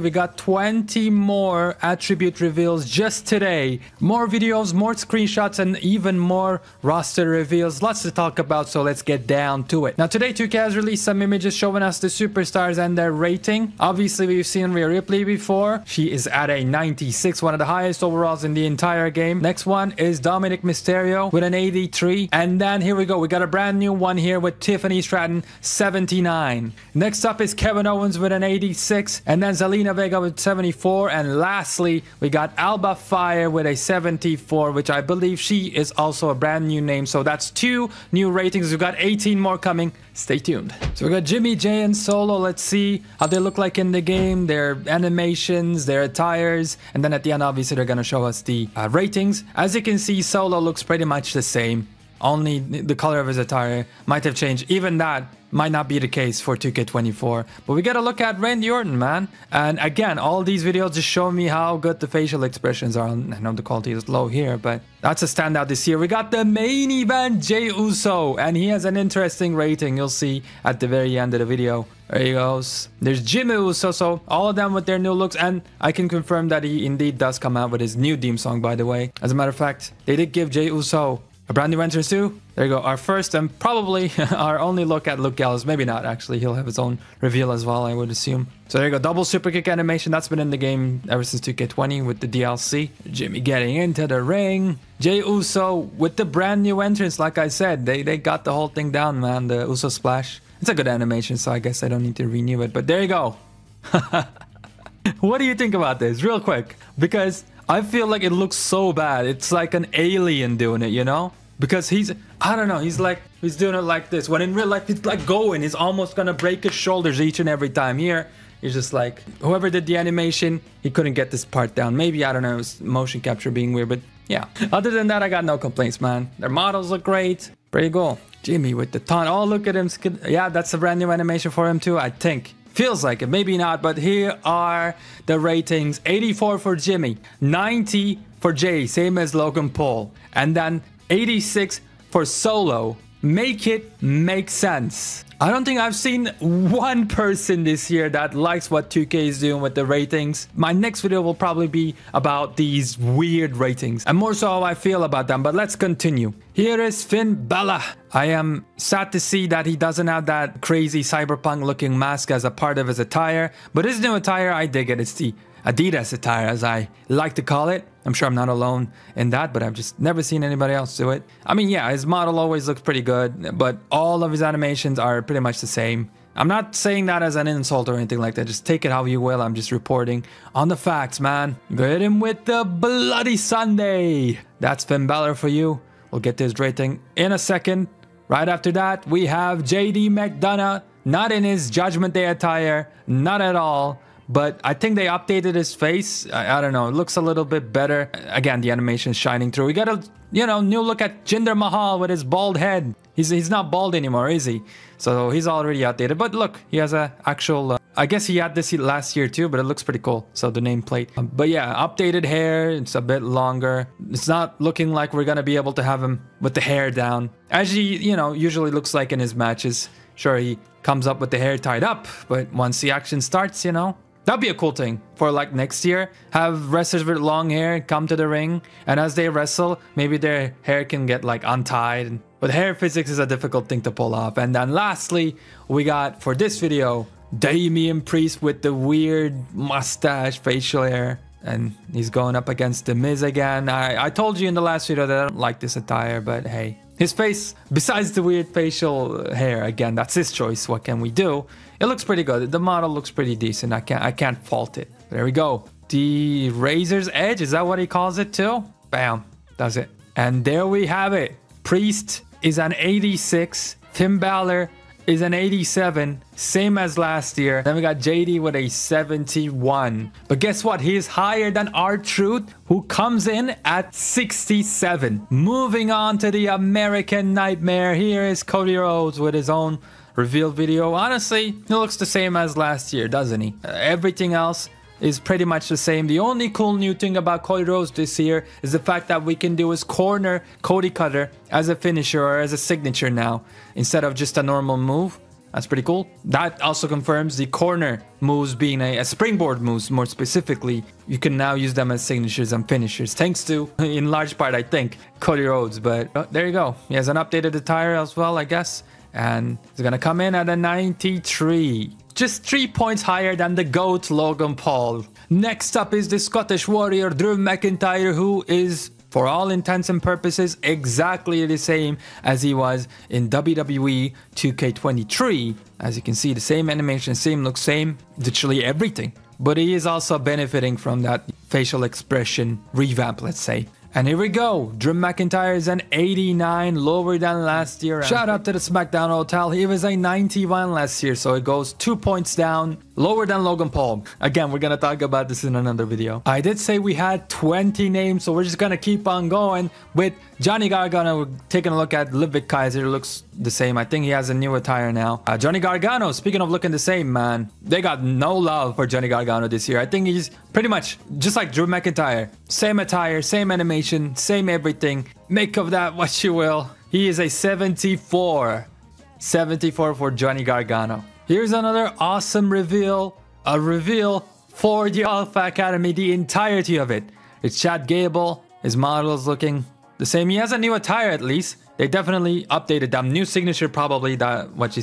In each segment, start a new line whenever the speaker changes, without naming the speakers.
We got 20 more attribute reveals just today. More videos, more screenshots, and even more roster reveals. Lots to talk about, so let's get down to it. Now today 2K has released some images showing us the superstars and their rating. Obviously we've seen Rhea Ripley before. She is at a 96, one of the highest overalls in the entire game. Next one is Dominic Mysterio with an 83. And then here we go, we got a brand new one here with Tiffany Stratton, 79. Next up is Kevin Owens with an 86. And then Zelina Vega with 74, and lastly we got Alba Fire with a 74, which I believe she is also a brand new name. So that's 2 new ratings. We've got 18 more coming. Stay tuned. So we got Jimmy, Jay, and Solo. Let's see how they look like in the game, their animations, their attires, and then at the end obviously they're gonna show us the ratings. As you can see, Solo looks pretty much the same. Only the color of his attire might have changed. Even that might not be the case for 2K24. But we gotta look at Randy Orton, man. And again, all these videos just show me how good the facial expressions are. I know the quality is low here, but that's a standout this year. We got the main event, Jey Uso, and he has an interesting rating. You'll see at the very end of the video. There he goes. There's Jimmy Uso, so all of them with their new looks, and I can confirm that he indeed does come out with his new theme song, by the way. As a matter of fact, they did give Jey Uso a brand new entrance too. There you go, our first and probably our only look at Luke Gallows. Maybe not, actually. He'll have his own reveal as well, I would assume. So there you go, double super kick animation. That's been in the game ever since 2K20 with the DLC. Jimmy getting into the ring. Jey Uso with the brand new entrance. Like I said, they got the whole thing down, man. The Uso splash. It's a good animation, so I guess I don't need to renew it. But there you go. What do you think about this? Real quick. Because I feel like it looks so bad. It's like an alien doing it, you know? Because I don't know, he's doing it like this. When in real life, he's like going. He's almost gonna break his shoulders each and every time. Here, he's just like, whoever did the animation, he couldn't get this part down. Maybe, I don't know, it's motion capture being weird, but yeah. Other than that, I got no complaints, man. Their models look great. Pretty cool. Jimmy with the taunt. Oh, look at him. Yeah, that's a brand new animation for him too, I think. Feels like it, maybe not, but here are the ratings. 84 for Jimmy, 90 for Jay, same as Logan Paul, and then 86 for Solo. Make it make sense. I don't think I've seen one person this year that likes what 2K is doing with the ratings. My next video will probably be about these weird ratings and more so how I feel about them, but let's continue. Here is Finn Balor. I am sad to see that he doesn't have that crazy cyberpunk looking mask as a part of his attire, but his new attire, I dig it. It's the Adidas attire, as I like to call it. I'm sure I'm not alone in that, but I've just never seen anybody else do it. I mean, yeah, his model always looks pretty good, but all of his animations are pretty much the same. I'm not saying that as an insult or anything like that. Just take it how you will. I'm just reporting on the facts, man. Get him with the Bloody Sunday. That's Finn Balor for you. We'll get to his rating in a second. Right after that, we have JD McDonough. Not in his Judgment Day attire. Not at all. But I think they updated his face. I don't know. It looks a little bit better. Again, the animation is shining through. We got a, new look at Jinder Mahal with his bald head. He's not bald anymore, is he? So he's already outdated. But look, he has a actual... I guess he had this last year too, but it looks pretty cool. So the nameplate. But yeah, updated hair. It's a bit longer. It's not looking like we're going to be able to have him with the hair down. As he, usually looks like in his matches. Sure, he comes up with the hair tied up. But once the action starts, that'd be a cool thing for like next year. Have wrestlers with long hair come to the ring, and as they wrestle, maybe their hair can get like untied. But hair physics is a difficult thing to pull off. And then lastly, we got for this video, Damian Priest with the weird mustache, facial hair. And he's going up against The Miz again. I told you in the last video that I don't like this attire, but hey. His face, besides the weird facial hair, again, that's his choice. What can we do? It looks pretty good. The model looks pretty decent. I can't fault it. There we go. The Razor's Edge, is that what he calls it too? Bam, does it. And there we have it. Priest is an 86. Finn Balor is an 87, same as last year. Then we got JD with a 71. But guess what? He's higher than R-Truth, who comes in at 67. Moving on to the American Nightmare. Here is Cody Rose with his own reveal video. Honestly, he looks the same as last year, doesn't he? Everything else is pretty much the same. The only cool new thing about Cody Rose this year is the fact that we can do his corner Cody Cutter as a finisher or as a signature now, instead of just a normal move. That's pretty cool. That also confirms the corner moves being a springboard moves, more specifically. You can now use them as signatures and finishers, thanks to, in large part, I think, Cody Rhodes. But there you go. He has an updated attire as well, I guess. And he's going to come in at a 93. Just 3 points higher than the GOAT Logan Paul. Next up is the Scottish Warrior Drew McIntyre, who is, for all intents and purposes, exactly the same as he was in WWE 2K23. As you can see, the same animation, same look, same literally everything. But he is also benefiting from that facial expression revamp, let's say. And here we go. Drew McIntyre is an 89, lower than last year. Shout out to the SmackDown Hotel. He was a 91 last year, so it goes 2 points down, lower than Logan Paul. Again, we're gonna talk about this in another video. I did say we had 20 names, so we're just gonna keep on going with Johnny Gargano. We're taking a look at Ludwig Kaiser. Looks the same. I think he has a new attire now. Johnny Gargano, speaking of looking the same, man, they got no love for Johnny Gargano this year. I think he's pretty much just like Drew McIntyre. Same attire, same animation, same everything. Make of that what you will. He is a 74. 74 for Johnny Gargano. Here's another awesome reveal. A reveal for the Alpha Academy, the entirety of it. It's Chad Gable. His model is looking the same. He has a new attire at least. They definitely updated them. New signature probably, that what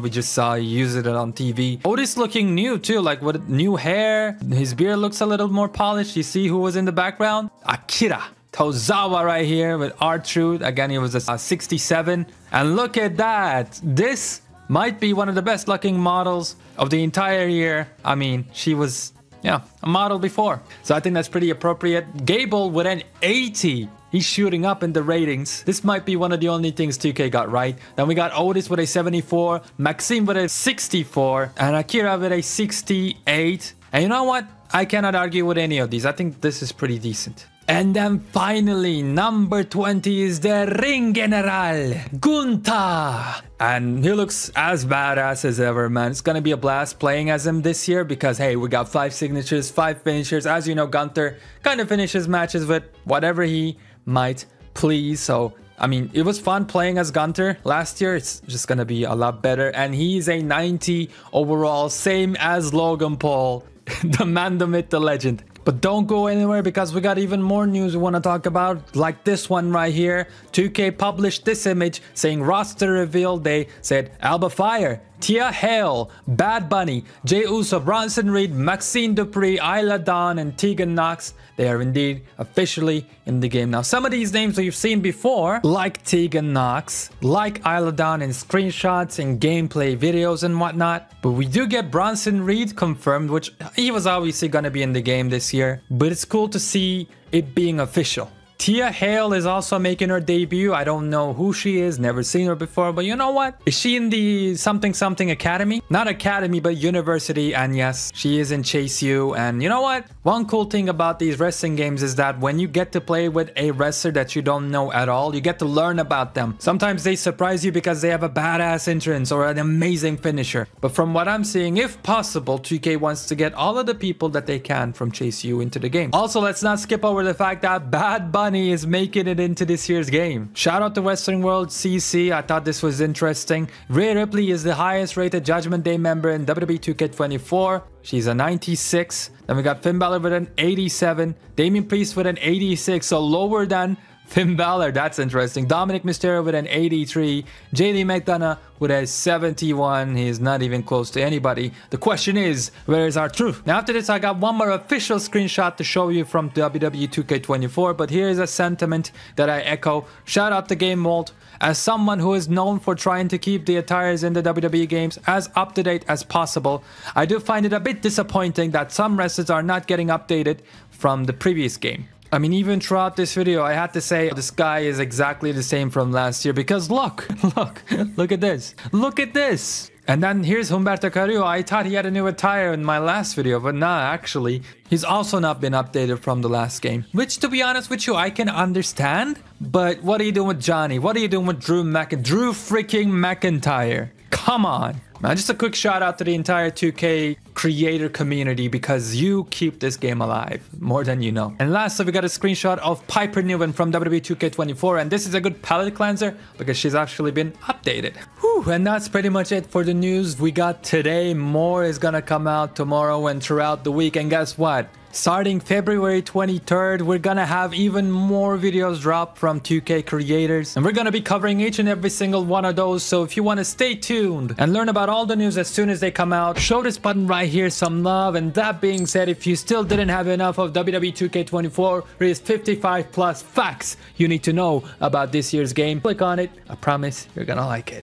we just saw. He used it on TV. Otis looking new too, like with new hair. His beard looks a little more polished. You see who was in the background? Akira Tozawa right here with R-Truth. Again, he was a 67. And look at that. This might be one of the best looking models of the entire year. I mean, she was, yeah, a model before. So I think that's pretty appropriate. Gable with an 80. He's shooting up in the ratings. This might be one of the only things 2K got right. Then we got Otis with a 74, Maxime with a 64, and Akira with a 68. And you know what? I cannot argue with any of these. I think this is pretty decent. And then finally, number 20 is the Ring General, Gunther. And he looks as badass as ever, man. It's gonna be a blast playing as him this year because, hey, we got 5 signatures, 5 finishers. As you know, Gunther kind of finishes matches with whatever he might please. So, I mean, it was fun playing as Gunther last year. It's just gonna be a lot better. And he's a 90 overall, same as Logan Paul, the man, the myth, the legend. But don't go anywhere because we got even more news we want to talk about, like this one right here. 2K published this image saying roster revealed. They said Alba Fire, Tia Hale, Bad Bunny, Jey Uso, Bronson Reed, Maxine Dupree, Isla Dawn, and Tegan Knox. They are indeed officially in the game now. Some of these names we've seen before, like Tegan Knox, like Isla Dawn in screenshots and gameplay videos and whatnot. But we do get Bronson Reed confirmed, which he was obviously going to be in the game this year. But it's cool to see it being official. Tia Hale is also making her debut. I don't know who she is, never seen her before, but you know what? Is she in the something something academy? Not academy, but university, and yes, she is in Chase U. And you know what? One cool thing about these wrestling games is that when you get to play with a wrestler that you don't know at all, you get to learn about them. Sometimes they surprise you because they have a badass entrance or an amazing finisher. But from what I'm seeing, if possible, 2K wants to get all of the people that they can from Chase U into the game. Also, let's not skip over the fact that Bad Bunny is making it into this year's game. Shout out to Western World CC. I thought this was interesting. Rhea Ripley is the highest rated Judgment Day member in WWE 2K24. She's a 96. Then we got Finn Balor with an 87. Damian Priest with an 86, so lower than Finn Balor. That's interesting. Dominic Mysterio with an 83. JD McDonough with a 71. He is not even close to anybody. The question is, where is our truth? Now after this, I got one more official screenshot to show you from WWE 2K24. But here is a sentiment that I echo. Shout out to Game Vault. As someone who is known for trying to keep the attires in the WWE games as up to date as possible, I do find it a bit disappointing that some wrestlers are not getting updated from the previous game. I mean, even throughout this video, I had to say this guy is exactly the same from last year because look at this. Look at this. And then here's Humberto Carrillo. I thought he had a new attire in my last video, but nah, actually, he's also not been updated from the last game. Which, to be honest with you, I can understand. But what are you doing with Johnny? What are you doing with Drew freaking McIntyre? Come on. Now, just a quick shout out to the entire 2K creator community because you keep this game alive more than you know. And lastly, we got a screenshot of Piper Niven from WWE 2K24, and this is a good palette cleanser because she's actually been updated. Whew, and that's pretty much it for the news we got today. More is gonna come out tomorrow and throughout the week, and guess what? Starting February 23rd, we're gonna have even more videos drop from 2K creators, and we're gonna be covering each and every single one of those. So if you want to stay tuned and learn about all the news as soon as they come out, show this button right here some love. And that being said, if you still didn't have enough of WWE 2K24, there is 55 plus facts you need to know about this year's game. Click on it. I promise you're gonna like it.